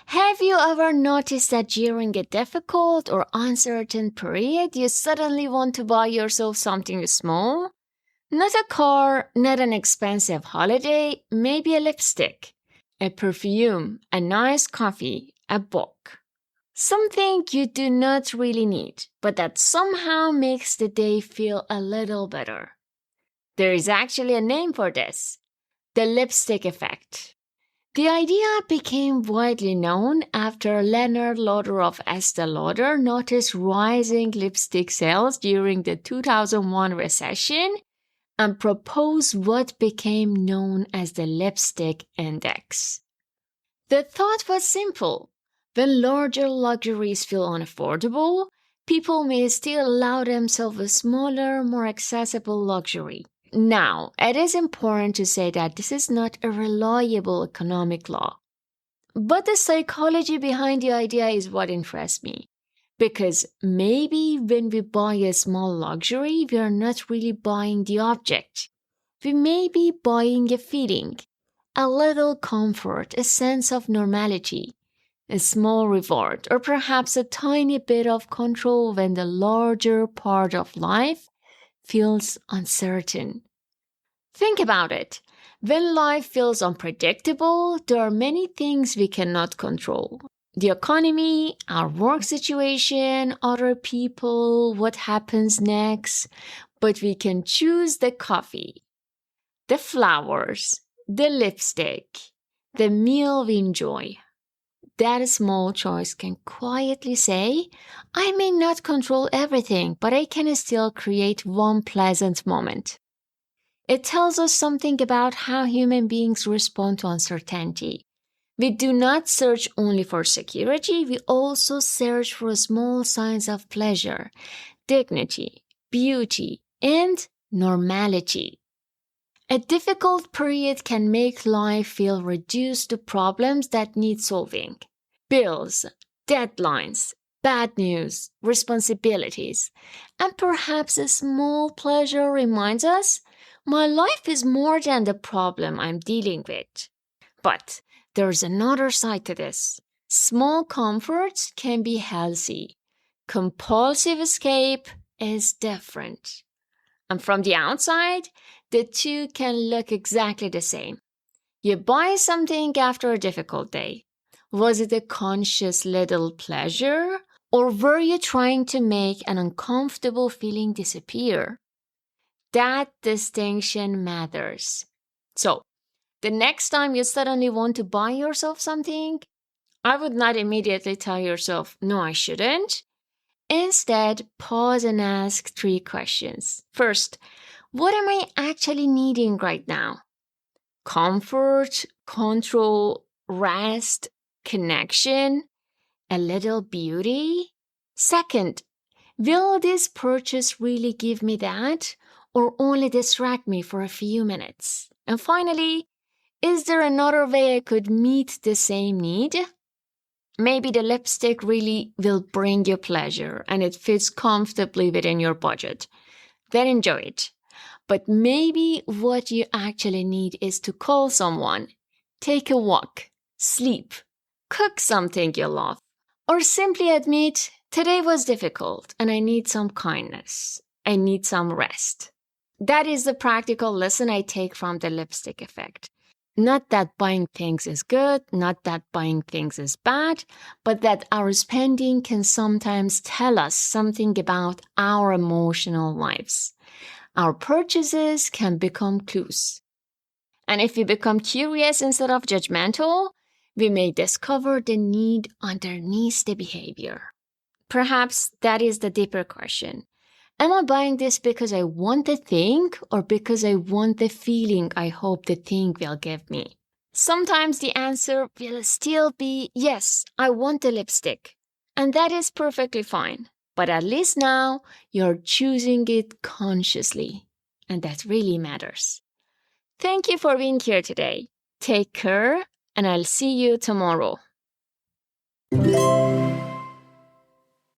Have you ever noticed that during a difficult or uncertain period, you suddenly want to buy yourself something small? Not a car, not an expensive holiday, maybe a lipstick, a perfume, a nice coffee, a book. Something you do not really need, but that somehow makes the day feel a little better. There is actually a name for this: the lipstick effect. The idea became widely known after Leonard Lauder of Estee Lauder noticed rising lipstick sales during the 2001 recession and proposed what became known as the lipstick index. The thought was simple. When larger luxuries feel unaffordable, people may still allow themselves a smaller, more accessible luxury. Now, it is important to say that this is not a reliable economic law. But the psychology behind the idea is what interests me. Because maybe when we buy a small luxury, we are not really buying the object. We may be buying a feeling, a little comfort, a sense of normality, a small reward, or perhaps a tiny bit of control when the larger part of life feels uncertain. Think about it. When life feels unpredictable, there are many things we cannot control. The economy, our work situation, other people, what happens next. But we can choose the coffee, the flowers, the lipstick, the meal we enjoy. That small choice can quietly say, I may not control everything, but I can still create one pleasant moment. It tells us something about how human beings respond to uncertainty. We do not search only for security, we also search for small signs of pleasure, dignity, beauty, and normality. A difficult period can make life feel reduced to problems that need solving. Bills, deadlines, bad news, responsibilities, and perhaps a small pleasure reminds us, my life is more than the problem I'm dealing with. But there's another side to this. Small comforts can be healthy. Compulsive escape is different. And from the outside, the two can look exactly the same. You buy something after a difficult day. Was it a conscious little pleasure? Or were you trying to make an uncomfortable feeling disappear? That distinction matters. So, the next time you suddenly want to buy yourself something, I would not immediately tell yourself, no, I shouldn't. Instead, pause and ask 3 questions. First, what am I actually needing right now? Comfort, control, rest, connection, a little beauty? Second, will this purchase really give me that or only distract me for a few minutes? And finally, is there another way I could meet the same need? Maybe the lipstick really will bring you pleasure and it fits comfortably within your budget. Then enjoy it. But maybe what you actually need is to call someone, take a walk, sleep, cook something you love, or simply admit, today was difficult and I need some kindness. I need some rest. That is the practical lesson I take from the lipstick effect. Not that buying things is good, not that buying things is bad, but that our spending can sometimes tell us something about our emotional lives. Our purchases can become clues. And if we become curious instead of judgmental, we may discover the need underneath the behavior. Perhaps that is the deeper question. Am I buying this because I want the thing or because I want the feeling I hope the thing will give me? Sometimes the answer will still be, yes, I want the lipstick. And that is perfectly fine. But at least now you're choosing it consciously. And that really matters. Thank you for being here today. Take care, and I'll see you tomorrow.